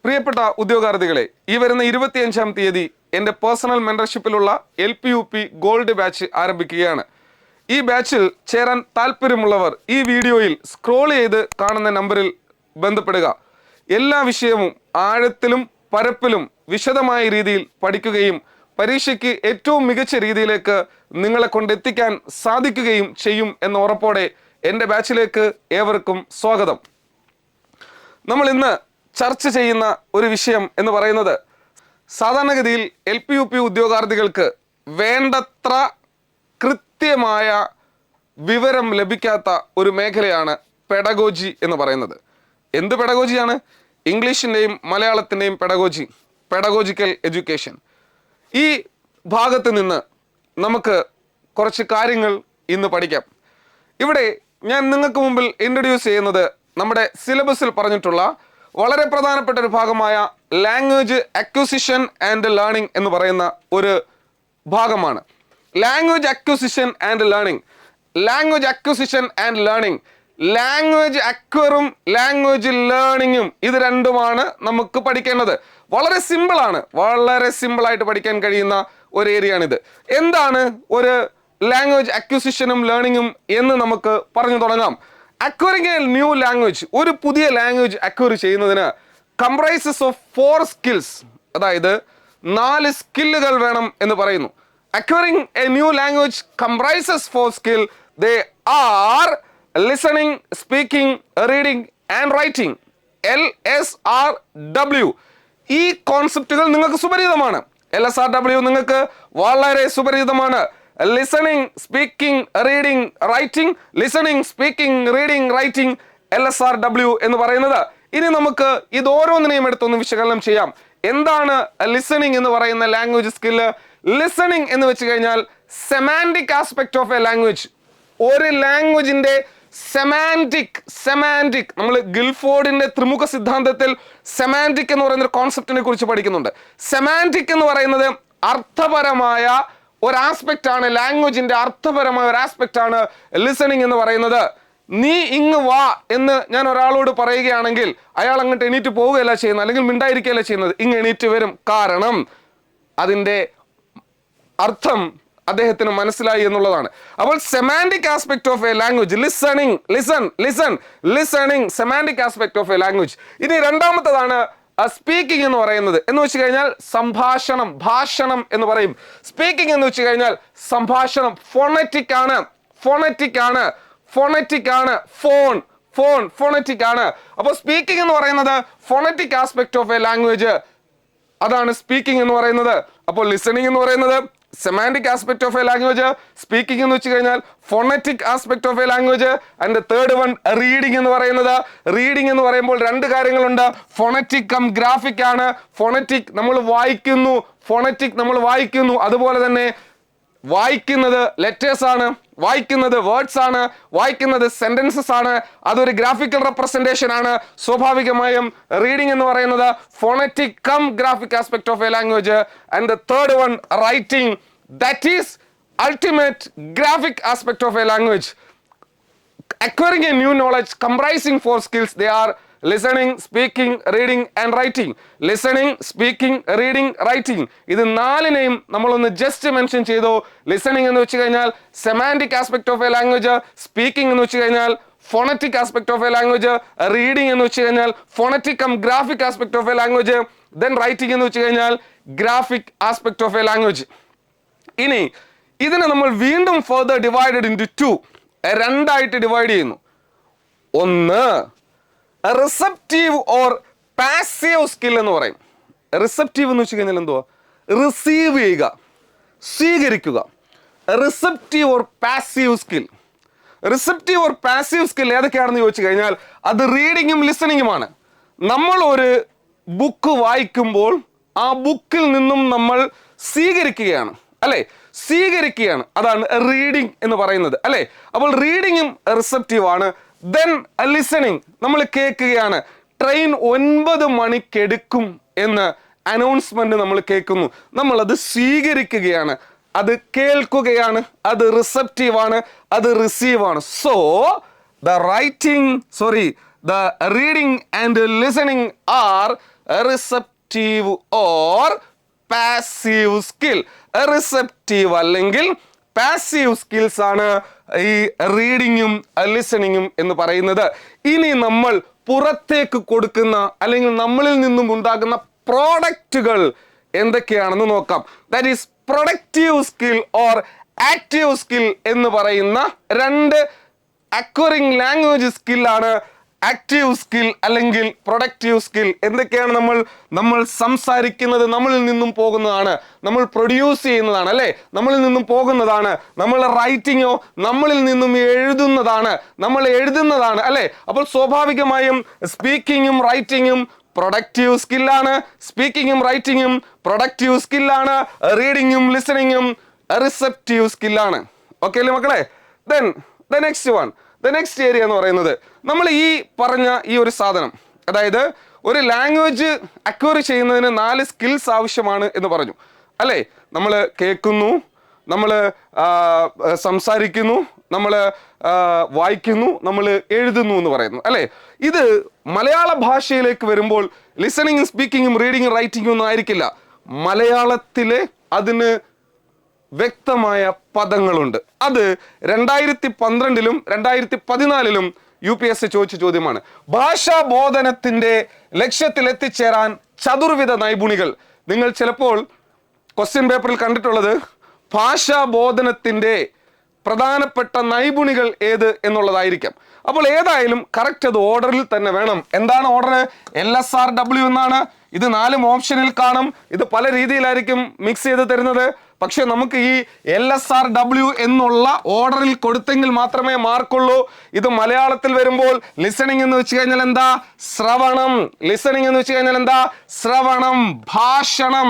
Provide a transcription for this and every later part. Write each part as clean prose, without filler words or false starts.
പ്രിയപ്പെട്ട ഉദ്യോഗാർത്ഥികളെ, ഈ വരുന്ന 25-ാം തീയതി എൻ്റെ പേഴ്സണൽ മെൻറ്റർഷിപ്പിലുള്ള LPUP ഗോൾഡ് ബാച്ച് ആരംഭിക്കുകയാണ്. ഈ ബാച്ചിൽ ചേരാൻ താല്പര്യമുള്ളവർ ഈ വീഡിയോയിൽ സ്ക്രോൾ ചെയ്ത് കാണുന്ന നമ്പറിൽ ബന്ധപ്പെടുക. എല്ലാ വിഷയവും ആഴത്തിലും പരപ്പിലും വിശദമായ രീതിയിൽ പഠിക്കുകയും പരീക്ഷയ്ക്ക് ഏറ്റവും മികച്ച രീതിയിലേക്ക് നിങ്ങളെ കൊണ്ടെത്തിക്കാൻ സാധിക്കുകയും ചെയ്യും എന്ന ഉറപ്പോടെ എൻ്റെ ബാച്ചിലേക്ക് ഏവർക്കും സ്വാഗതം. നമ്മൾ ഇന്ന് ചർച്ച ചെയ്യുന്ന ഒരു വിഷയം എന്ന് പറയുന്നത് സാധാരണഗതിയിൽ LPUP ഉദ്യോഗാർത്ഥികൾക്ക് വേണ്ടത്ര കൃത്യമായ വിവരം ലഭിക്കാത്ത ഒരു മേഖലയാണ് പെഡഗോജി എന്ന് പറയുന്നത്. എന്ത് പെഡഗോജിയാണ്? ഇംഗ്ലീഷിൻ്റെയും മലയാളത്തിൻ്റെയും പെഡഗോജിക്കൽ എഡ്യൂക്കേഷൻ. ഈ ഭാഗത്ത് നിന്ന് നമുക്ക് കുറച്ച് കാര്യങ്ങൾ ഇന്ന് പഠിക്കാം. ഇവിടെ ഞാൻ നിങ്ങൾക്ക് മുമ്പിൽ ഇൻട്രൊഡ്യൂസ് ചെയ്യുന്നത് നമ്മുടെ സിലബസിൽ പറഞ്ഞിട്ടുള്ള വളരെ പ്രധാനപ്പെട്ട ഒരു ഭാഗമായ ലാംഗ്വേജ് അക്വിസിഷൻ ആൻഡ് ലേണിംഗ് എന്ന് പറയുന്ന ഒരു ഭാഗമാണ്. Language acquisition and learning, language അക്വറും ലാംഗ്വേജ് ലേണിങ്ങും ഇത് രണ്ടുമാണ് നമുക്ക് പഠിക്കേണ്ടത്. വളരെ സിമ്പിളായിട്ട് പഠിക്കാൻ കഴിയുന്ന ഒരു ഏരിയയാണിത്. എന്താണ് ഒരു ലാംഗ്വേജ് അക്വിസിഷനും ലേണിങ്ങും എന്ന് നമുക്ക് പറഞ്ഞു തുടങ്ങാം. അക്വറിങ് എ ന്യൂ ലാംഗ്വേജ്, ഒരു പുതിയ ലാംഗ്വേജ് അക്വർ ചെയ്യുന്നതിന് കംപ്രൈസസ് ഓഫ് 4 സ്കിൽസ്, അതായത് 4 സ്കില്ലുകൾ വേണം എന്ന് പറയുന്നു. Acquiring a new language comprises 4 skill. They are listening, speaking, reading and writing. LSRW. ഈ കോൺസെപ്റ്റുകൾ നിങ്ങൾക്ക് സുപരിചിതമാണ്. LSRW നിങ്ങൾക്ക് വളരെ സുപരിചിതമാണ്. Listening, speaking, reading, writing. Listening, speaking, reading, writing, LSRW എന്ന് പറയുന്നത്. ഇനി നമുക്ക് ഇത് ഓരോന്നിനെയും എടുത്തൊന്ന് വിശകലനം ചെയ്യാം. എന്താണ് ലിസണിങ് എന്ന് പറയുന്ന ലാംഗ്വേജ് സ്കില്ല്? ലിസണിങ് എന്ന് വെച്ച് കഴിഞ്ഞാൽ semantic aspect of a language. ഒരു ലാംഗ്വേജിന്റെ സെമാൻറ്റിക് നമ്മൾ ഗിൽഫോർഡിന്റെ ത്രിമുഖ സിദ്ധാന്തത്തിൽ സെമാൻറ്റിക് എന്ന് പറയുന്ന ഒരു കോൺസെപ്റ്റിനെ കുറിച്ച് പഠിക്കുന്നുണ്ട്. സെമാൻറ്റിക് എന്ന് പറയുന്നത് അർത്ഥപരമായ ഒരു ആസ്പെക്റ്റ് ആണ്, ലാംഗ്വേജിന്റെ അർത്ഥപരമായ ഒരു ആസ്പെക്റ്റ് ആണ് ലിസണിങ് എന്ന് പറയുന്നത്. നീ ഇങ്ങ് വാ എന്ന് ഞാൻ ഒരാളോട് പറയുകയാണെങ്കിൽ അയാൾ അങ്ങോട്ട് എണീറ്റ് പോവുകയല്ല ചെയ്യുന്നത്, അല്ലെങ്കിൽ മിണ്ടായിരിക്കുകയല്ല ചെയ്യുന്നത്, ഇങ്ങ് എണീറ്റ് വരും. കാരണം അതിൻ്റെ അർത്ഥം അദ്ദേഹത്തിന് മനസ്സിലായി എന്നുള്ളതാണ്. അപ്പോൾ semantic aspect of a language, listening, semantic aspect of a language. ഇനി രണ്ടാമത്തതാണ് സ്പീക്കിംഗ് എന്ന് പറയുന്നത്. എന്ന് വെച്ച് കഴിഞ്ഞാൽ സംഭാഷണം, ഭാഷണം എന്ന് പറയും. സ്പീക്കിംഗ് എന്ന് വെച്ച് കഴിഞ്ഞാൽ സംഭാഷണം. ഫോണറ്റിക് ആണ്. ഫോണറ്റിക് ആണ്. അപ്പോൾ സ്പീക്കിംഗ് എന്ന് പറയുന്നത് phonetic aspect of a language, അതാണ് സ്പീക്കിംഗ് എന്ന് പറയുന്നത്. അപ്പോൾ ലിസണിംഗ് എന്ന് പറയുന്നത് semantic aspect of a language, speaking എന്ന് വെച്ച് കഴിഞ്ഞാൽ phonetic aspect of a language. And third one reading എന്ന് പറയുന്നത്. റീഡിംഗ് എന്ന് പറയുമ്പോൾ 2 കാര്യങ്ങളുണ്ട്. ഫോണറ്റിക് കം ഗ്രാഫിക് ആണ്. ഫോണറ്റിക് നമ്മൾ വായിക്കുന്നു, അതുപോലെ തന്നെ വായിക്കുന്നത് ലെറ്റേഴ്സ് ആണ്, വായിക്കുന്നത് വേർഡ്സ് ആണ്, വായിക്കുന്നത് സെന്റൻസസ് ആണ്. അതൊരു ഗ്രാഫിക്കൽ റെപ്രസെന്റേഷൻ ആണ്. സ്വാഭാവികമായും റീഡിംഗ് എന്ന് പറയുന്നത് phonetic cum graphic aspect of a language. And the third one writing, that is ultimate graphic aspect of a language. Acquiring a new knowledge comprising 4 skills. They are listening, speaking, reading and writing. Listening, speaking, reading, writing. ഇത് 4നെയും നമ്മളൊന്ന് just mention ചെയ്തു. Listening എന്ന് വെച്ച് കഴിഞ്ഞാൽ semantic aspect of a language, speaking എന്ന് വെച്ച് കഴിഞ്ഞാൽ phonetic aspect of a language, reading എന്ന് വെച്ച് കഴിഞ്ഞാൽ phonetic cum graphic aspect of a language, then writing എന്ന് വെച്ച് കഴിഞ്ഞാൽ graphic aspect of a language. ഇനി ഇതിനെ നമ്മൾ വീണ്ടും ഫർദർ ഡിവൈഡഡ് ഇൻറ്റു 2, 2ആയിട്ട് ഡിവൈഡ് ചെയ്യുന്നു. ഒന്ന് റിസപ്റ്റീവ് ഓർ പാസീവ് സ്കിൽ എന്ന് പറയും. റിസപ്റ്റീവ് എന്ന് വെച്ച് കഴിഞ്ഞാൽ എന്തുവാ? റിസീവ് ചെയ്യുക, സ്വീകരിക്കുക. റിസപ്റ്റീവ് ഓർ പാസീവ് സ്കിൽ ഏതൊക്കെയാണെന്ന് ചോദിച്ചു കഴിഞ്ഞാൽ അത് റീഡിങ്ങും ലിസണിങ്ങുമാണ്. നമ്മൾ ഒരു ബുക്ക് വായിക്കുമ്പോൾ ആ ബുക്കിൽ നിന്നും നമ്മൾ സ്വീകരിക്കുകയാണ്, അല്ലേ? അതാണ് റീഡിംഗ് എന്ന് പറയുന്നത്, അല്ലേ? അപ്പോൾ റീഡിങ്ങും റിസപ്റ്റീവ് ആണ്. ദെൻ ലിസണിങ്, നമ്മൾ കേൾക്കുകയാണ്. ട്രെയിൻ 9 മണിക്കെടുക്കും എന്ന് അനൗൺസ്മെന്റ് നമ്മൾ കേൾക്കുന്നു, നമ്മളത് സ്വീകരിക്കുകയാണ്, അത് കേൾക്കുകയാണ്, അത് റിസപ്റ്റീവ് ആണ്, അത് റിസീവ് ആണ്. So the reading and listening are receptive or passive skill. Receptive അല്ലെങ്കിൽ പാസീവ് സ്കിൽസ് ആണ് ഈ റീഡിങ്ങും ലിസണിങ്ങും എന്ന് പറയുന്നത്. ഇനി നമ്മൾ പുറത്തേക്ക് കൊടുക്കുന്ന അല്ലെങ്കിൽ നമ്മളിൽ നിന്നും ഉണ്ടാകുന്ന പ്രോഡക്റ്റുകൾ എന്തൊക്കെയാണെന്ന് നോക്കാം. That is productive skill or active skill എന്ന് പറയുന്ന രണ്ട് അക്വയറിംഗ് ലാംഗ്വേജ് സ്കില്ലാണ് ആക്റ്റീവ് സ്കിൽ അല്ലെങ്കിൽ പ്രൊഡക്റ്റീവ് സ്കിൽ. എന്തൊക്കെയാണ് നമ്മൾ സംസാരിക്കുന്നത് നമ്മളിൽ നിന്നും പോകുന്നതാണ്, നമ്മൾ പ്രൊഡ്യൂസ് ചെയ്യുന്നതാണ് അല്ലേ, നമ്മളിൽ നിന്നും പോകുന്നതാണ്. നമ്മൾ റൈറ്റിങ്ങോ നമ്മളിൽ നിന്നും നമ്മൾ എഴുതുന്നതാണ് അല്ലേ. അപ്പോൾ സ്വാഭാവികമായും സ്പീക്കിങ്ങും റൈറ്റിങ്ങും പ്രൊഡക്റ്റീവ് സ്കില്ലാണ്, സ്പീക്കിങ്ങും റൈറ്റിങ്ങും പ്രൊഡക്റ്റീവ് സ്കില്ലാണ്, റീഡിങ്ങും ലിസണിങ്ങും റിസപ്റ്റീവ് സ്കില്ലാണ്. ഓക്കെ അല്ലേ മക്കളെ? ദ നെക്സ്റ്റ് ഏരിയ എന്ന് പറയുന്നത് നമ്മൾ ഈ പറഞ്ഞ ഈ ഒരു സാധനം, അതായത് ഒരു ലാംഗ്വേജ് അക്വയർ ചെയ്യുന്നതിന് 4 സ്കിൽസ് ആവശ്യമാണ് എന്ന് പറഞ്ഞു അല്ലേ. നമ്മൾ കേൾക്കുന്നു, നമ്മൾ സംസാരിക്കുന്നു, നമ്മൾ വായിക്കുന്നു, നമ്മൾ എഴുതുന്നു എന്ന് പറയുന്നു അല്ലേ. ഇത് മലയാള ഭാഷയിലേക്ക് വരുമ്പോൾ ലിസണിങ്ങും സ്പീക്കിങ്ങും റീഡിങ്ങും റൈറ്റിങ്ങും ഒന്നും ആയിരിക്കില്ല. മലയാളത്തിലെ അതിന് വ്യക്തമായ പദങ്ങളുണ്ട്. അത് 2012-ലും 2014-ലും UPSC ചോദിച്ച ചോദ്യമാണ്. ഭാഷാബോധനത്തിന്റെ ലക്ഷ്യത്തിൽ എത്തിച്ചേരാൻ ചതുർവിധ നൈപുണികൾ. നിങ്ങൾ ചിലപ്പോൾ ക്വസ്റ്റ്യൻ പേപ്പറിൽ കണ്ടിട്ടുള്ളത് ഭാഷാബോധനത്തിന്റെ പ്രധാനപ്പെട്ട നൈപുണികൾ ഏത് എന്നുള്ളതായിരിക്കാം. അപ്പോൾ ഏതായാലും കറക്റ്റ് അത് ഓർഡറിൽ തന്നെ വേണം. എന്താണ് ഓർഡർ? LSRW എന്നാണ്. ഇത് 4 ഓപ്ഷനിൽ കാണും. ഇത് പല രീതിയിലായിരിക്കും മിക്സ് ചെയ്ത് തരുന്നത്. പക്ഷെ നമുക്ക് ഈ LSRW എന്നുള്ള ഓർഡറിൽ കൊടുത്തെങ്കിൽ മാത്രമേ മാർക്കുള്ളൂ. ഇത് മലയാളത്തിൽ വരുമ്പോൾ ലിസണിംഗ് എന്ന് വെച്ച് കഴിഞ്ഞാൽ എന്താ? ശ്രവണം. ലിസണിംഗ് എന്ന് വെച്ച് കഴിഞ്ഞാൽ എന്താ? ശ്രവണം. ഭാഷണം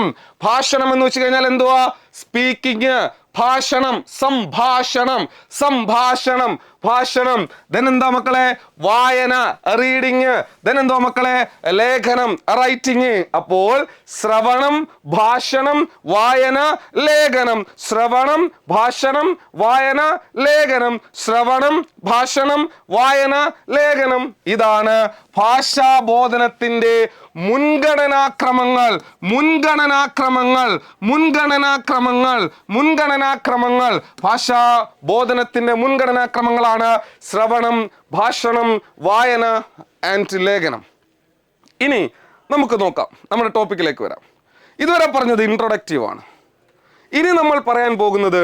എന്ന് വെച്ച് കഴിഞ്ഞാൽ എന്തുവാ? സ്പീക്കിംഗ്. ഭാഷണം, സംഭാഷണം. എന്താ മക്കളെ? വായന, റീഡിങ്. എന്താ മക്കളെ? ലേഖനം, റൈറ്റിംഗ്. അപ്പോൾ ശ്രവണം, ഭാഷണം, വായന, ലേഖനം. ശ്രവണം, ഭാഷണം, വായന, ലേഖനം. ശ്രവണം, ഭാഷണം, വായന, ലേഖനം. ഇതാണ് ഭാഷാബോധനത്തിന്റെ മുൻഗണനാക്രമങ്ങൾ. ഭാഷാബോധനത്തിന്റെ മുൻഗണനാക്രമങ്ങളാണ് ശ്രവണം, ഭാഷണം, വായന ആൻഡ് ലേഖനം. ഇനി നമുക്ക് നോക്കാം, നമ്മുടെ ടോപ്പിക്കിലേക്ക് വരാം. ഇതുവരെ പറഞ്ഞത് ഇൻട്രൊഡക്റ്റീവ് ആണ്. ഇനി നമ്മൾ പറയാൻ പോകുന്നത്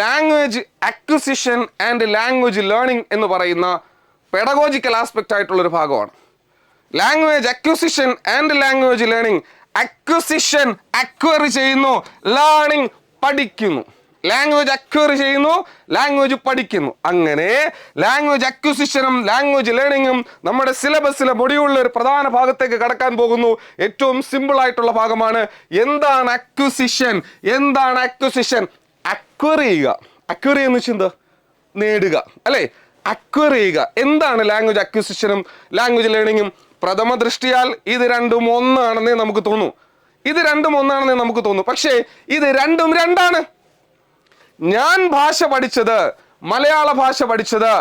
language acquisition and language learning എന്ന് പറയുന്ന പെഡഗോജിക്കൽ ആസ്പെക്റ്റ് ആയിട്ടുള്ളൊരു ഭാഗമാണ്. Language acquisition and language learning. Acquisition, acquire ചെയ്യുന്നു, ലേണിംഗ്, പഠിക്കുന്നു. ലാംഗ്വേജ് അക്വയർ ചെയ്യുന്നു, ലാംഗ്വേജ് പഠിക്കുന്നു. അങ്ങനെ ലാംഗ്വേജ് അക്വിസിഷനും ലാംഗ്വേജ് ലേണിംഗും നമ്മുടെ സിലബസിലെ മൊഡ്യൂളിലെ ഒരു പ്രധാന ഭാഗത്തേക്ക് കടക്കാൻ പോകുന്നു. ഏറ്റവും സിമ്പിൾ ആയിട്ടുള്ള ഭാഗമാണ്. എന്താണ് അക്വിസിഷൻ? അക്വയർ ചെയ്യുക. അക്വയർ ചെയ്യുന്ന വെച്ചാൽ എന്താ? നേടുക അല്ലേ? അക്വയർ ചെയ്യുക. എന്താണ് ലാംഗ്വേജ് അക്വിസിഷനും ലാംഗ്വേജ് ലേണിംഗും? പ്രഥമ ദൃഷ്ടിയാൽ ഇത് രണ്ടും ഒന്നാണെന്നേ നമുക്ക് തോന്നൂ. പക്ഷേ ഇത് രണ്ടും രണ്ടാണ്. ഞാൻ മലയാള ഭാഷ പഠിച്ചത്,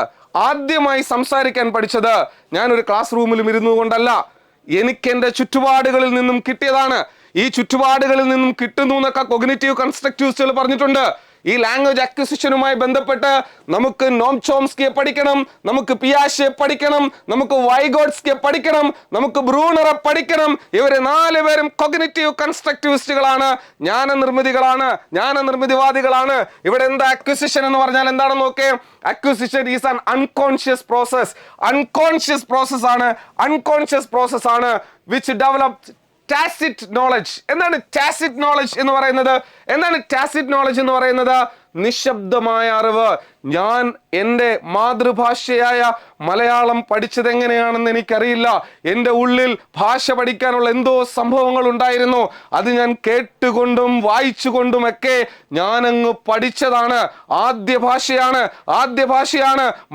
ആദ്യമായി സംസാരിക്കാൻ പഠിച്ചത് ഞാനൊരു ക്ലാസ് റൂമിലും ഇരുന്നു കൊണ്ടല്ല. എനിക്ക് എൻ്റെ ചുറ്റുപാടുകളിൽ നിന്നും കിട്ടിയതാണ്. ഈ ചുറ്റുപാടുകളിൽ നിന്നും കിട്ടുന്നു എന്നൊക്കെ കൊഗ്നിറ്റീവ് കൺസ്ട്രക്റ്റിവിസ്റ്റുകൾ പറഞ്ഞിട്ടുണ്ട്. ഈ ലാംഗ്വേജ് അക്വിസിഷനുമായി ബന്ധപ്പെട്ട് നമുക്ക് നോം ചോംസ്കിയെ പഠിക്കണം, നമുക്ക് പിയാഷെ പഠിക്കണം, നമുക്ക് വൈഗോട്സ്കിയെ പഠിക്കണം, നമുക്ക് ബ്രൂണറെ പഠിക്കണം. ഇവര് 4 പേരും കൊഗ്നിറ്റീവ് കൺസ്ട്രക്റ്റിവിസ്റ്റുകളാണ്, ജ്ഞാനനിർമ്മിതിവാദികളാണ്. ഇവിടെ എന്താ അക്വിസിഷൻ എന്ന് പറഞ്ഞാൽ എന്താണെന്ന് നോക്കേ. Acquisition is an unconscious process ആണ് വിച്ച് ഡെവലപ്ഡ് ടാസിറ്റ് നോളജ്. എന്താണ് ടാസിറ്റ് നോളജ് എന്ന് പറയുന്നത്? നിശബ്ദമായ അറിവ്. ഞാൻ എൻ്റെ മാതൃഭാഷയായ മലയാളം പഠിച്ചത് എങ്ങനെയാണെന്ന് എനിക്കറിയില്ല. എൻ്റെ ഉള്ളിൽ ഭാഷ പഠിക്കാനുള്ള എന്തോ സംഭവങ്ങൾ ഉണ്ടായിരുന്നു. അത് ഞാൻ കേട്ടുകൊണ്ടും വായിച്ചുകൊണ്ടും ഒക്കെ ഞാനങ്ങ് പഠിച്ചതാണ്. ആദ്യ ഭാഷയാണ്,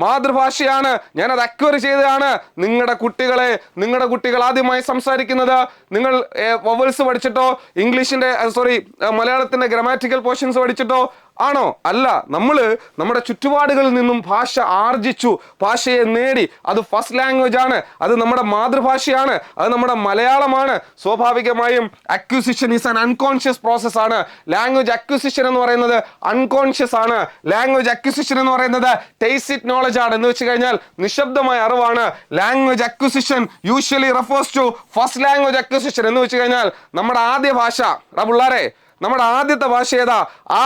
മാതൃഭാഷയാണ്. ഞാനത് അക്വയർ ചെയ്തതാണ്. നിങ്ങളുടെ കുട്ടികൾ ആദ്യമായി സംസാരിക്കുന്നത് നിങ്ങൾ വവൽസ് പഠിച്ചിട്ടോ മലയാളത്തിന്റെ ഗ്രാമാറ്റിക്കൽ പോർഷൻസ് പഠിച്ചിട്ടോ ആണോ? അല്ല. നമ്മുടെ ചുറ്റുപാടുകളിൽ നിന്നും ഭാഷ ആർജിച്ചു, ഭാഷയെ നേടി. അത് ഫസ്റ്റ് ലാംഗ്വേജ് ആണ്, അത് നമ്മുടെ മാതൃഭാഷയാണ്, അത് നമ്മുടെ മലയാളമാണ്. സ്വാഭാവികമായും acquisition is an unconscious process ആണ്. ലാംഗ്വേജ് അക്വിസിഷൻ എന്ന് പറയുന്നത് അൺകോൺഷ്യസ് ആണ്. ലാംഗ്വേജ് അക്വിസിഷൻ എന്ന് പറയുന്നത് ടേസിറ്റ് നോളജ് ആണ്. എന്ന് വെച്ച് കഴിഞ്ഞാൽ നിശബ്ദമായ അറിവാണ്. Language acquisition usually refers to first language acquisition. എന്ന് വെച്ച് കഴിഞ്ഞാൽ നമ്മുടെ ആദ്യ ഭാഷ, പിള്ളേരെ നമ്മുടെ ആദ്യത്തെ ഭാഷ ഏതാ, ആ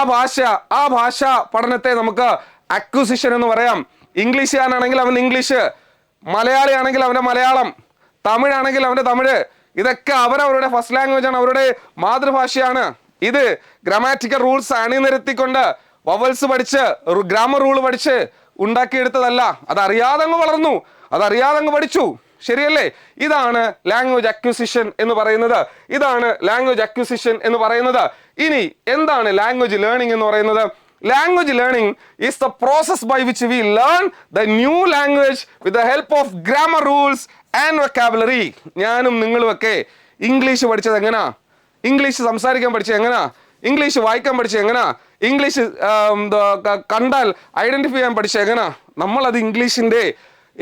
ഭാഷ പഠനത്തെ നമുക്ക് അക്വിസിഷൻ എന്ന് പറയാം. ഇംഗ്ലീഷുകാരനാണെങ്കിൽ അവൻ ഇംഗ്ലീഷ്, മലയാളിയാണെങ്കിൽ അവൻ്റെ മലയാളം, തമിഴാണെങ്കിൽ അവൻ്റെ തമിഴ്. ഇതൊക്കെ അവരവരുടെ ഫസ്റ്റ് ലാംഗ്വേജ് ആണ്, അവരുടെ മാതൃഭാഷയാണ്. ഇത് ഗ്രാമാറ്റിക്കൽ റൂൾസ് അണിനിരത്തിക്കൊണ്ട് വവൽസ് പഠിച്ച് ഗ്രാമർ റൂൾ പഠിച്ച് ഉണ്ടാക്കിയെടുത്തതല്ല. അതറിയാതെ അങ്ങ് വളർന്നു, അതറിയാതെ അങ്ങ് പഠിച്ചു. ശരിയല്ലേ? ഇതാണ് ലാംഗ്വേജ് അക്വിസിഷൻ എന്ന് പറയുന്നത്. ഇതാണ് ലാംഗ്വേജ് അക്വിസിഷൻ എന്ന് പറയുന്നത്. ഇനി എന്താണ് ലാംഗ്വേജ് ലേണിംഗ് എന്ന് പറയുന്നത്? Language learning is the process by which we learn the new language with the help of grammar rules and vocabulary. ഞാനും നിങ്ങളുമൊക്കെ ഇംഗ്ലീഷ് പഠിച്ചത് എങ്ങനാ? ഇംഗ്ലീഷ് സംസാരിക്കാൻ പഠിച്ചത് എങ്ങനാ? ഇംഗ്ലീഷ് വായിക്കാൻ പഠിച്ചത് എങ്ങനാ? ഇംഗ്ലീഷ് കണ്ടാൽ ഐഡന്റിഫൈ ചെയ്യാൻ പഠിച്ചത് എങ്ങനാ? നമ്മളത് ഇംഗ്ലീഷിൻ്റെ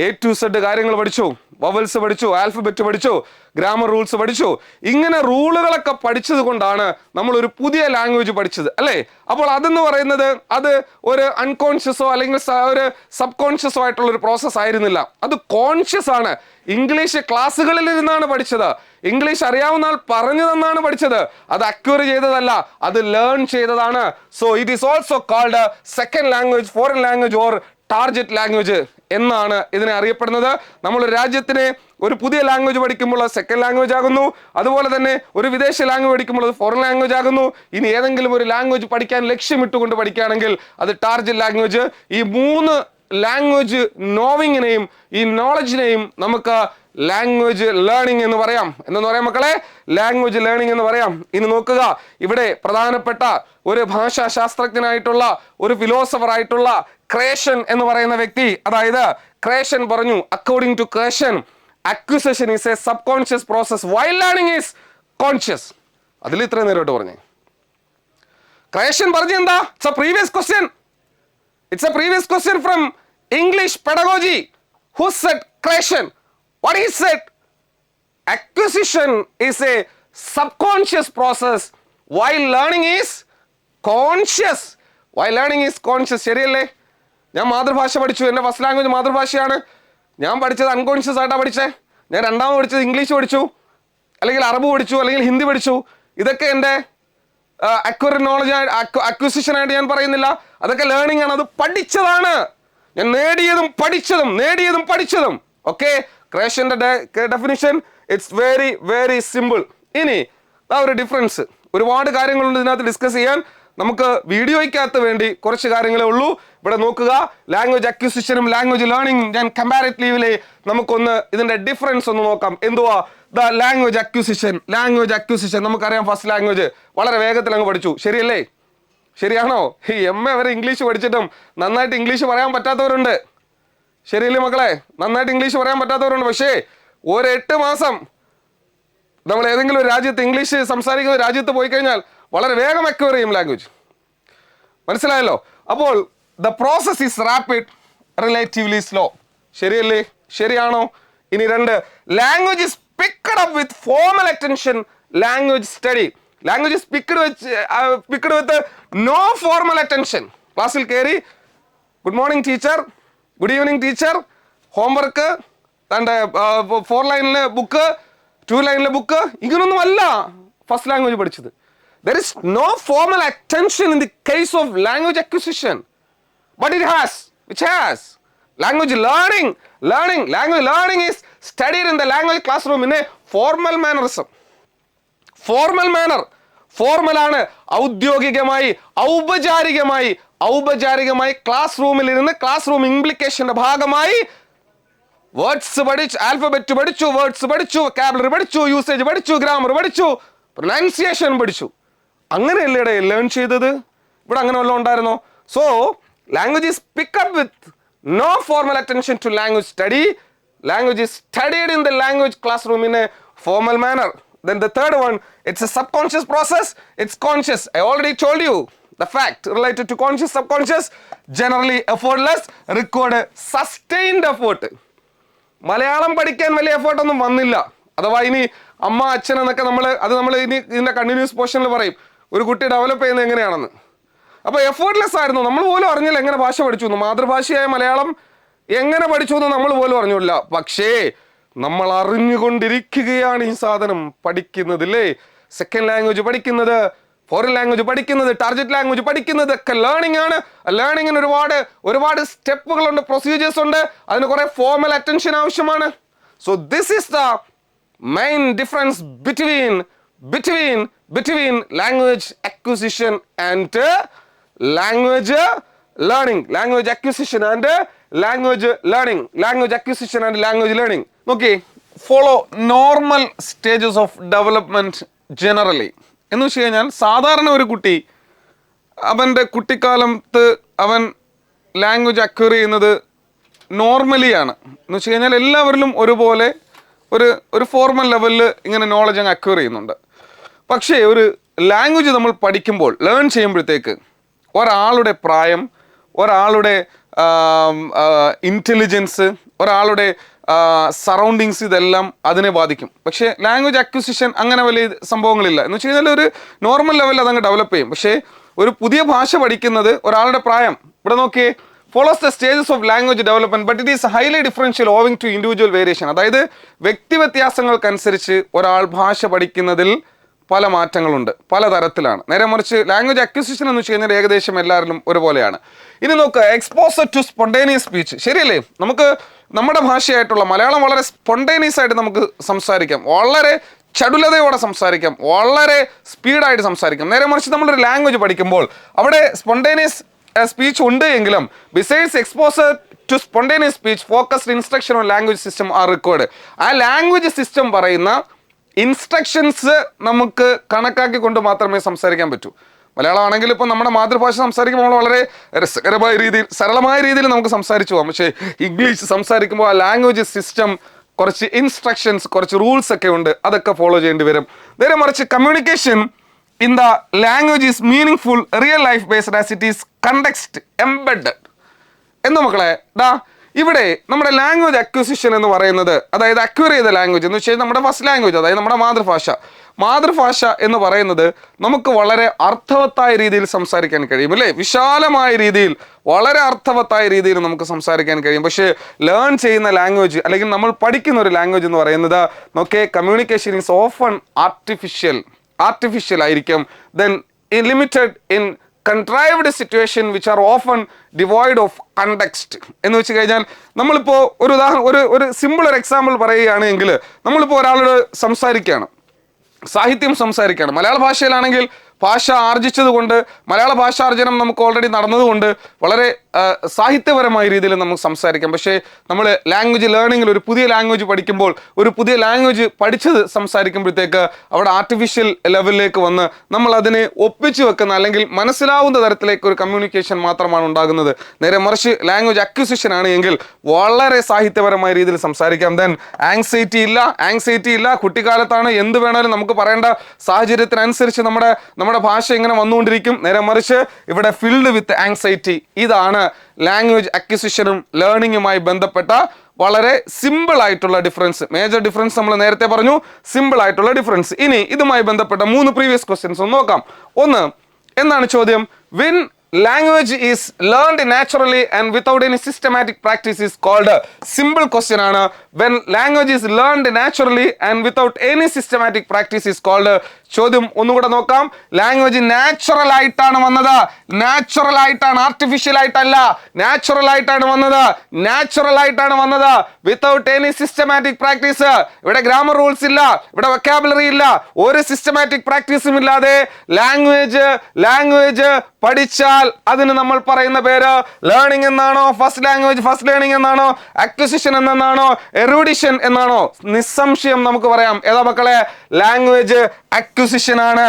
A to Z കാര്യങ്ങൾ പഠിച്ചു, വവൽസ് പഠിച്ചു, ആൽഫബറ്റ് പഠിച്ചു, ഗ്രാമർ റൂൾസ് പഠിച്ചു. ഇങ്ങനെ റൂളുകളൊക്കെ പഠിച്ചത് കൊണ്ടാണ് നമ്മൾ ഒരു പുതിയ ലാംഗ്വേജ് പഠിച്ചത്, അല്ലേ? അപ്പോൾ അതെന്ന് പറയുന്നത് അത് ഒരു അൺകോൺഷ്യസോ അല്ലെങ്കിൽ ഒരു സബ് കോൺഷ്യസോ ആയിട്ടുള്ള ഒരു പ്രോസസ്സ് ആയിരുന്നില്ല. അത് കോൺഷ്യസ് ആണ്. ഇംഗ്ലീഷ് ക്ലാസ്സുകളിൽ ഇരുന്നാണ് പഠിച്ചത്. ഇംഗ്ലീഷ് അറിയാവുന്ന ആൾ പറഞ്ഞു തന്നാണ് പഠിച്ചത്. അത് അക്വയർ ചെയ്തതല്ല, അത് ലേൺ ചെയ്തതാണ്. So it is also called second language, foreign language or target language എന്നാണ് ഇതിനെ അറിയപ്പെടുന്നത്. നമ്മൾ രാജ്യത്തിന് ഒരു പുതിയ ലാംഗ്വേജ് പഠിക്കുമ്പോൾ അത് സെക്കൻഡ് ലാംഗ്വേജ് ആകുന്നു. അതുപോലെ തന്നെ ഒരു വിദേശ ലാംഗ്വേജ് പഠിക്കുമ്പോൾ അത് ഫോറിൻ ലാംഗ്വേജ് ആകുന്നു. ഇനി ഏതെങ്കിലും ഒരു ലാംഗ്വേജ് പഠിക്കാൻ ലക്ഷ്യമിട്ടുകൊണ്ട് പഠിക്കുകയാണെങ്കിൽ അത് ടാർഗറ്റ് ലാംഗ്വേജ്. ഈ മൂന്ന് ലാംഗ്വേജ് നോവിങ്ങിനെയും ഈ നോളജിനെയും നമുക്ക് ലാംഗ്വേജ് ലേണിംഗ് എന്ന് പറയാം. എന്തെന്ന് പറയാം മക്കളെ? ലാംഗ്വേജ് ലേണിംഗ് എന്ന് പറയാം. ഇനി നോക്കുക, ഇവിടെ പ്രധാനപ്പെട്ട ഒരു ഭാഷാ ശാസ്ത്രജ്ഞനായിട്ടുള്ള ഒരു ഫിലോസഫർ ആയിട്ടുള്ള ക്രേഷൻ എന്ന് പറയുന്ന വ്യക്തി, അതായത് ക്രേഷൻ പറഞ്ഞു, according to Krashen acquisition is a subconscious process while learning is conscious. അതിൽ ഇത്രയും നേരിട്ട് പറഞ്ഞേ. ക്രേഷൻ പറഞ്ഞു എന്താ? It's a previous question. It's a previous question from English pedagogy. Who said creation? What he said? Acquisition is a subconscious process while learning is conscious. While learning is conscious. ശരിയല്ലേ? ഞാൻ മാതൃഭാഷ പഠിച്ചു, എൻ്റെ first language മാതൃഭാഷയാണ്. ഞാൻ പഠിച്ചത് unconscious ആയിട്ടാണ് പഠിച്ചത്. ഞാൻ രണ്ടാമത് പഠിച്ചത് ഇംഗ്ലീഷ് പഠിച്ചു, അല്ലെങ്കിൽ അറബ് പഠിച്ചു, അല്ലെങ്കിൽ ഹിന്ദി പഠിച്ചു. ഇതൊക്കെ എൻ്റെ അക്വയർഡ് നോളജ് അക്വിസിഷൻ ആയിട്ട് ഞാൻ പറയുന്നില്ല. അതൊക്കെ ലേണിംഗ് ആണ്, അത് പഠിച്ചതാണ്. ഞാൻ നേടിയതും പഠിച്ചതും. ഓക്കെ, ക്രേഷന്റെ definition it's very very simple. ഇനി ഒരു ഡിഫറൻസ്, ഒരുപാട് കാര്യങ്ങളുണ്ട് ഇതിനകത്ത് ഡിസ്കസ് ചെയ്യാൻ. നമുക്ക് വീഡിയോയ്ക്കകത്ത് വേണ്ടി കുറച്ച് കാര്യങ്ങളേ ഉള്ളൂ. ഇവിടെ നോക്കുക, ലാംഗ്വേജ് അക്വിസിഷനും ലാംഗ്വേജ് ലേണിംഗ് ഞാൻ കമ്പാരിറ്റീവ്ലി നമുക്കൊന്ന് ഇതിന്റെ ഡിഫറൻസ് ഒന്ന് നോക്കാം. എന്തുവാ ദ ലാംഗ്വേജ് അക്വിസിഷൻ? നമുക്കറിയാം ഫസ്റ്റ് ലാംഗ്വേജ് വളരെ വേഗത്തിൽ അങ്ങ് പഠിച്ചു. ശരിയല്ലേ? ശരിയാണോ? ഈ MA വരെ ഇംഗ്ലീഷ് പഠിച്ചിട്ടും നന്നായിട്ട് ഇംഗ്ലീഷ് പറയാൻ പറ്റാത്തവരുണ്ട്. ശരിയല്ലേ മക്കളെ? നന്നായിട്ട് ഇംഗ്ലീഷ് പറയാൻ പറ്റാത്തവരുണ്ട്. പക്ഷേ ഒരു 8 മാസം നമ്മൾ ഏതെങ്കിലും ഒരു രാജ്യത്ത് ഇംഗ്ലീഷ് സംസാരിക്കുന്ന രാജ്യത്ത് പോയി കഴിഞ്ഞാൽ വളരെ വേഗം അക്വയർ ചെയ്യും ലാംഗ്വേജ്. മനസ്സിലായല്ലോ? അപ്പോൾ the process is rapid, relatively slow. ശരിയല്ലേ? ശരിയാണോ? ഇനി 2, language is picked up with formal attention, language study. Language is picked with no formal attention. ക്ലാസ്സിൽ കയറി good morning teacher, good evening teacher, homework, തൻ്റെ 4 ലൈനിലെ ബുക്ക്, 2 ലൈനിലെ ബുക്ക്, ഇങ്ങനൊന്നും അല്ല ഫസ്റ്റ് ലാംഗ്വേജ് പഠിച്ചത്. There is no formal attention in the case of language acquisition, but it has, which has language learning. Language learning is studied in the language classroom in a formal mannerism. Formal ആണ്. ഔദ്യോഗികമായി ഔപചാരികമായി class റൂമിൽ ഇരുന്ന് class room ഇംപ്ലിക്കേഷന്റെ ഭാഗമായി words പഠിച്ചു, alphabet പഠിച്ചു, words പഠിച്ചു, vocabulary പഠിച്ചു, യൂസേജ് പഠിച്ചു, ഗ്രാമർ പഠിച്ചു, പ്രൊനൗൺസിയേഷൻ പഠിച്ചു. അങ്ങനെയല്ലേ ലേൺ ചെയ്തത്? ഇവിടെ അങ്ങനെ വല്ലതും ഉണ്ടായിരുന്നോ? So language is pickup with no formal attention to language study. Language is studied in the language classroom in a formal manner. Then the third one, it's a subconscious process, it's conscious. I already told you The fact related to conscious, subconscious, generally effortless, record sustained effort. Malayalam പഠിക്കാൻ വലിയ എഫേർട്ടൊന്നും വന്നില്ല. അഥവാ ഇനി അമ്മ അച്ഛൻ എന്നൊക്കെ നമ്മൾ ഇനി ഇതിന്റെ കണ്ടിന്യൂസ് പോർഷനിൽ പറയും ഒരു കുട്ടി ഡെവലപ്പ് ചെയ്യുന്നത് എങ്ങനെയാണെന്ന്. അപ്പോൾ എഫേർട്ട്ലെസ് ആയിരുന്നു. നമ്മൾ പോലും അറിഞ്ഞില്ല എങ്ങനെ ഭാഷ പഠിച്ചു എന്ന്. മാതൃഭാഷയായ മലയാളം എങ്ങനെ പഠിച്ചു എന്ന് നമ്മൾ പോലും അറിഞ്ഞില്ല. പക്ഷേ നമ്മൾ അറിഞ്ഞുകൊണ്ടിരിക്കുകയാണ് ഈ സാധനം പഠിക്കുന്നതില്ലേ. സെക്കൻഡ് ലാംഗ്വേജ് പഠിക്കുന്നത്, ഫോറിൻ ലാംഗ്വേജ് പഠിക്കുന്നത്, ടാർഗറ്റ് ലാംഗ്വേജ് പഠിക്കുന്നത് ഒക്കെ ലേണിംഗ് ആണ്. ലേണിങ്ങിന് ഒരുപാട് സ്റ്റെപ്പുകളുണ്ട്, പ്രൊസീജിയേഴ്സ് ഉണ്ട്, അതിന് കുറെ ഫോർമൽ അറ്റൻഷൻ ആവശ്യമാണ്. So this is the main difference between language acquisition and language learning. Language acquisition and language learning. Okay, follow normal stages of development generally. എന്ന് വെച്ച് കഴിഞ്ഞാൽ സാധാരണ ഒരു കുട്ടി അവൻ്റെ കുട്ടിക്കാലത്ത് അവൻ ലാംഗ്വേജ് അക്വയർ ചെയ്യുന്നത് നോർമലിയാണ്. എന്ന് വെച്ച് കഴിഞ്ഞാൽ എല്ലാവരിലും ഒരുപോലെ ഒരു ഫോർമൽ ലെവലിൽ ഇങ്ങനെ നോളജ് അങ്ങ് അക്വയർ ചെയ്യുന്നുണ്ട്. പക്ഷേ ഒരു ലാംഗ്വേജ് നമ്മൾ പഠിക്കുമ്പോൾ ലേൺ ചെയ്യുമ്പോഴത്തേക്ക് ഒരാളുടെ പ്രായം, ഒരാളുടെ ഇൻ്റലിജൻസ്, ഒരാളുടെ സറൗണ്ടിങ്സ്, ഇതെല്ലാം അതിനെ ബാധിക്കും. പക്ഷേ ലാംഗ്വേജ് അക്വിസിഷൻ അങ്ങനെ വലിയ സംഭവങ്ങളില്ല. എന്ന് വെച്ച് കഴിഞ്ഞാൽ ഒരു നോർമൽ ലെവലിൽ അതങ്ങ് ഡെവലപ്പ് ചെയ്യും. പക്ഷേ ഒരു പുതിയ ഭാഷ പഠിക്കുന്നത് ഒരാളുടെ പ്രായം, ഇവിടെ നോക്കിയേ, follows the stages of language development but it is highly differential owing to individual variation. അതായത് വ്യക്തി വ്യത്യാസങ്ങൾക്കനുസരിച്ച് ഒരാൾ ഭാഷ പഠിക്കുന്നതിൽ പല മാറ്റങ്ങളുണ്ട്, പല തരത്തിലാണ്. നേരെ മറിച്ച് ലാംഗ്വേജ് അക്വിസിഷൻ എന്ന് വെച്ച് കഴിഞ്ഞാൽ ഏകദേശം എല്ലാവരിലും ഒരുപോലെയാണ്. ഇനി നോക്കുക, എക്സ്പോസർ ടു സ്പോണ്ടേനിയസ് സ്പീച്ച്. ശരിയല്ലേ? നമുക്ക് നമ്മുടെ ഭാഷയായിട്ടുള്ള മലയാളം വളരെ സ്പോണ്ടേനിയസ് ആയിട്ട് നമുക്ക് സംസാരിക്കാം, വളരെ ചടുലതയോടെ സംസാരിക്കാം, വളരെ സ്പീഡായിട്ട് സംസാരിക്കാം. നേരെ മറിച്ച് നമ്മളൊരു ലാംഗ്വേജ് പഠിക്കുമ്പോൾ അവിടെ സ്പോണ്ടേനിയസ് സ്പീച്ച് ഉണ്ട് എങ്കിലും besides exposure to spontaneous speech focused instruction on language system are required. ആ ലാംഗ്വേജ് സിസ്റ്റം പറയുന്ന ഇൻസ്ട്രക്ഷൻസ് നമുക്ക് കണക്കാക്കിക്കൊണ്ട് മാത്രമേ സംസാരിക്കാൻ പറ്റൂ. മലയാളം ആണെങ്കിൽ ഇപ്പോൾ നമ്മുടെ മാതൃഭാഷ സംസാരിക്കുമ്പോൾ നമ്മൾ വളരെ രസകരമായ രീതിയിൽ, സരളമായ രീതിയിൽ നമുക്ക് സംസാരിച്ചു പോകാം. പക്ഷേ ഇംഗ്ലീഷ് സംസാരിക്കുമ്പോൾ ആ ലാംഗ്വേജ് സിസ്റ്റം കുറച്ച് ഇൻസ്ട്രക്ഷൻസ്, കുറച്ച് റൂൾസ് ഒക്കെ ഉണ്ട്, അതൊക്കെ ഫോളോ ചെയ്യേണ്ടി വരും. നേരെ മറിച്ച് communication in the language is meaning real life based as it is context embedded എന്ന് മക്കളെ. ഇവിടെ നമ്മുടെ ലാംഗ്വേജ് അക്വിസിഷൻ എന്ന് പറയുന്നത്, അതായത് അക്വയർ ചെയ്ത ലാംഗ്വേജ് എന്ന് വെച്ചാൽ നമ്മുടെ ഫസ്റ്റ് ലാംഗ്വേജ്, അതായത് നമ്മുടെ മാതൃഭാഷ എന്ന് പറയുന്നത് നമുക്ക് വളരെ അർത്ഥവത്തായ രീതിയിൽ സംസാരിക്കാൻ കഴിയും, അല്ലേ? വിശാലമായ രീതിയിൽ, വളരെ അർത്ഥവത്തായ രീതിയിൽ നമുക്ക് സംസാരിക്കാൻ കഴിയും. പക്ഷേ ലേൺ ചെയ്യുന്ന ലാംഗ്വേജ് അല്ലെങ്കിൽ നമ്മൾ പഠിക്കുന്ന ഒരു ലാംഗ്വേജ് എന്ന് പറയുന്നത് നോക്കേ, കമ്മ്യൂണിക്കേഷൻ ഈസ് ഓഫൺ ആർട്ടിഫിഷ്യൽ ആയിരിക്കും. Then limited in contrived situation which are often devoid of context. എന്ന് വെച്ച് കഴിഞ്ഞാൽ നമ്മളിപ്പോൾ ഒരു ഒരു സിമ്പിൾ ഒരു എക്സാമ്പിൾ പറയുകയാണെങ്കിൽ, നമ്മളിപ്പോൾ ഒരാളോട് സാഹിത്യം സംസാരിക്കുകയാണ്. മലയാള ഭാഷയിലാണെങ്കിൽ ഭാഷ ആർജിച്ചത് കൊണ്ട്, മലയാള ഭാഷാർജനം നമുക്ക് ഓൾറെഡി നടന്നതുകൊണ്ട് വളരെ സാഹിത്യപരമായ രീതിയിൽ നമുക്ക് സംസാരിക്കാം. പക്ഷേ നമ്മൾ ലാംഗ്വേജ് ലേണിങ്ങിൽ ഒരു പുതിയ ലാംഗ്വേജ് പഠിക്കുമ്പോൾ, ഒരു പുതിയ ലാംഗ്വേജ് പഠിച്ചത് സംസാരിക്കുമ്പോഴത്തേക്ക് അവിടെ ആർട്ടിഫിഷ്യൽ ലെവലിലേക്ക് വന്ന് നമ്മൾ അതിനെ ഒപ്പിച്ചു വെക്കുന്ന അല്ലെങ്കിൽ മനസ്സിലാവുന്ന തരത്തിലേക്ക് ഒരു കമ്മ്യൂണിക്കേഷൻ മാത്രമാണ് ഉണ്ടാകുന്നത്. നേരെ മറിച്ച് ലാംഗ്വേജ് അക്വിസിഷൻ ആണ് എങ്കിൽ വളരെ സാഹിത്യപരമായ രീതിയിൽ സംസാരിക്കാം. ദെൻ ആങ്സൈറ്റി ഇല്ല. കുട്ടിക്കാലത്താണ് എന്ത് വേണമെങ്കിലും നമുക്ക് പറയേണ്ട സാഹചര്യത്തിനനുസരിച്ച് നമ്മുടെ ഭാഷ ഇങ്ങനെ വന്നുകൊണ്ടിരിക്കും. നേരെ മറിച്ച് ഇവിടെ ഫിൽഡ് വിത്ത് ആങ്സൈറ്റി. ഇതാണ് ലാംഗ്വേജ് അക്വിസിഷനും ലേണിങ്ങുമായി ബന്ധപ്പെട്ട വളരെ സിമ്പിൾ ആയിട്ടുള്ള ഡിഫറൻസ്. മേജർ ഡിഫറൻസ് നമ്മൾ നേരത്തെ പറഞ്ഞു, സിമ്പിൾ ആയിട്ടുള്ള ഡിഫറൻസ്. ഇനി ഇതുമായി ബന്ധപ്പെട്ട 3 പ്രീവിയസ് ക്വസ്റ്റ്യൻസ് ഒന്ന് നോക്കാം. ഒന്ന്, എന്താണ് ചോദ്യം? When language is learned naturally and without any systematic practice is called a simple question ആണ്. When language is learned naturally and without any systematic practice is called a ചോദ്യം ഒന്നുകൂടെ നോക്കാം. ലാംഗ്വേജ് നാച്ചുറൽ ആയിട്ടാണ് വന്നത്, ആർട്ടിഫിഷ്യൽ ആയിട്ടല്ല, natural ആയിട്ടാണ് വന്നത്. Without any systematic practice. ഇവിടെ ഗ്രാമർ റൂൾസ് ഇല്ല, ഇവിടെ വൊക്കാബുലറി ഇല്ല, ഒരു സിസ്റ്റമാറ്റിക് പ്രാക്ടീസും ഇല്ലാതെ ലാംഗ്വേജ് പഠിച്ചാൽ അതിന് നമ്മൾ പറയുന്ന പേര് ലേണിംഗ് എന്നാണോ, ഫസ്റ്റ് ലേണിംഗ് എന്നാണോ, അക്വിസിഷൻ എന്നാണോ, എറൂഡിഷൻ എന്നാണോ? നിസ്സംശയം നമുക്ക് പറയാം ഏതാ മക്കളെ? ലാംഗ്വേജ് അക്വിസിഷൻ ആണ്.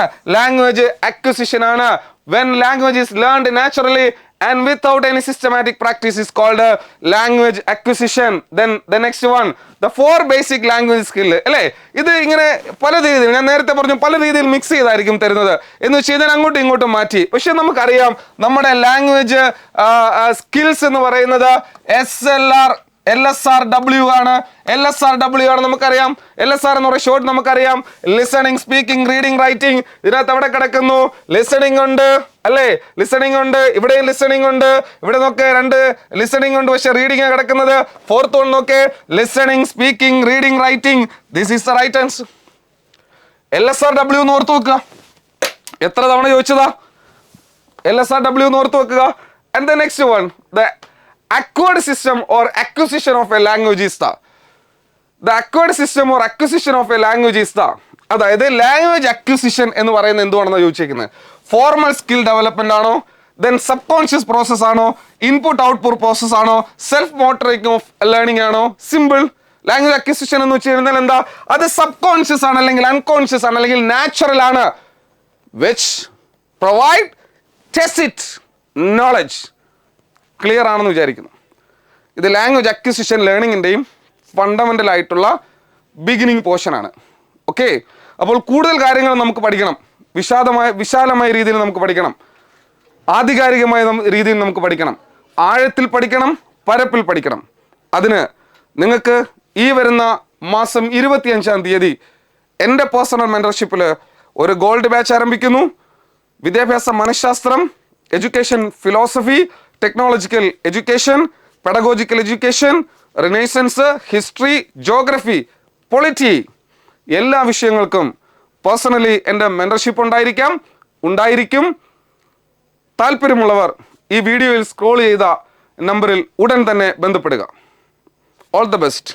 When language is learned naturally and without any systematic practice is called a language acquisition. Then the next one, the 4 basic language skill. അല്ലേ, ഇത് ഇങ്ങനെ പല രീതിയിൽ ഞാൻ നേരത്തെ പറഞ്ഞു, പല രീതിയിൽ മിക്സ് ചെയ്തായിരിക്കും തരുന്നത് എന്ന് വെച്ച് കഴിഞ്ഞാൽ അങ്ങോട്ടും ഇങ്ങോട്ടും മാറ്റി. പക്ഷെ നമുക്കറിയാം നമ്മുടെ ലാംഗ്വേജ് സ്കിൽസ് എന്ന് പറയുന്നത് LSRW ആണ്. LSRW ആണ് നമുക്കറിയാം. LSR എന്ന് പറയുന്ന ഷോർട്ട് നമുക്കറിയാം. Listening, speaking, reading, writing. ഇതിനകത്ത് അവിടെ കിടക്കുന്നു ലിസണിങ് ഉണ്ട് അല്ലേ, ലിസണിങ് ഉണ്ട്, ഇവിടെയും ലിസണിങ് ഉണ്ട്, ഇവിടെ നോക്കെ 2 ലിസണിങ് ഉണ്ട്, പക്ഷെ റീഡിംഗ് കിടക്കുന്നത്. 4th വൺ നോക്കെ, listening, speaking, reading, writing. This is the right answer. LSRW എന്ന് ഓർത്ത് വെക്കുക. എത്ര തവണ ചോദിച്ചതാ? LSRW എന്ന് ഓർത്ത് വെക്കുക. And the next one, the acquired system or acquisition of a language is the acquired system or acquisition of a language is അതായത് ലാംഗ്വേജ് അക്വിസിഷൻ എന്ന് പറയുന്നത് എന്തുവാണെന്ന് ചോദിച്ചിരിക്കുന്നത്. ഫോർമൽ സ്കിൽ ഡെവലപ്മെന്റ് ആണോ, ദെൻ സബ് കോൺഷ്യസ് പ്രോസസ് ആണോ, input output process ആണോ, self motoring of learning ആണോ? Simple. Language acquisition എന്ന് വെച്ച് കഴിഞ്ഞാൽ എന്താ? അത് സബ് കോൺഷ്യസ് ആണ്, അല്ലെങ്കിൽ അൺകോൺഷ്യസ് ആണ്, അല്ലെങ്കിൽ നാച്ചുറൽ ആണ്. Which provide tacit knowledge. Clear ആണെന്ന് വിചാരിക്കുന്നു. ഇത് ലാംഗ്വേജ് അക്വിസിഷൻ ലേണിങ്ങിൻ്റെയും ഫണ്ടമെൻ്റൽ ആയിട്ടുള്ള ബിഗിനിങ് പോർഷൻ ആണ്. ഓക്കെ, അപ്പോൾ കൂടുതൽ കാര്യങ്ങൾ നമുക്ക് പഠിക്കണം. വിശാലമായ രീതിയിൽ നമുക്ക് പഠിക്കണം. ആധികാരികമായ രീതിയിൽ നമുക്ക് പഠിക്കണം. ആഴത്തിൽ പഠിക്കണം, പരപ്പിൽ പഠിക്കണം. അതിന് നിങ്ങൾക്ക് ഈ വരുന്ന മാസം 25-ാം തീയതി എൻ്റെ പേഴ്സണൽ മെൻറ്റർഷിപ്പിൽ ഒരു ഗോൾഡ് ബാച്ച് ആരംഭിക്കുന്നു. വിദ്യാഭ്യാസ മനഃശാസ്ത്രം, education philosophy, technological education, pedagogical education, renaissance, history, geography, polity, എല്ലാ വിഷയങ്ങൾക്കും പേഴ്സണലി എൻ്റെ മെൻറ്റർഷിപ്പ് ഉണ്ടായിരിക്കും. താല്പര്യമുള്ളവർ ഈ വീഡിയോയിൽ സ്ക്രോൾ ചെയ്ത നമ്പറിൽ ഉടൻ തന്നെ ബന്ധപ്പെടുക. All the best.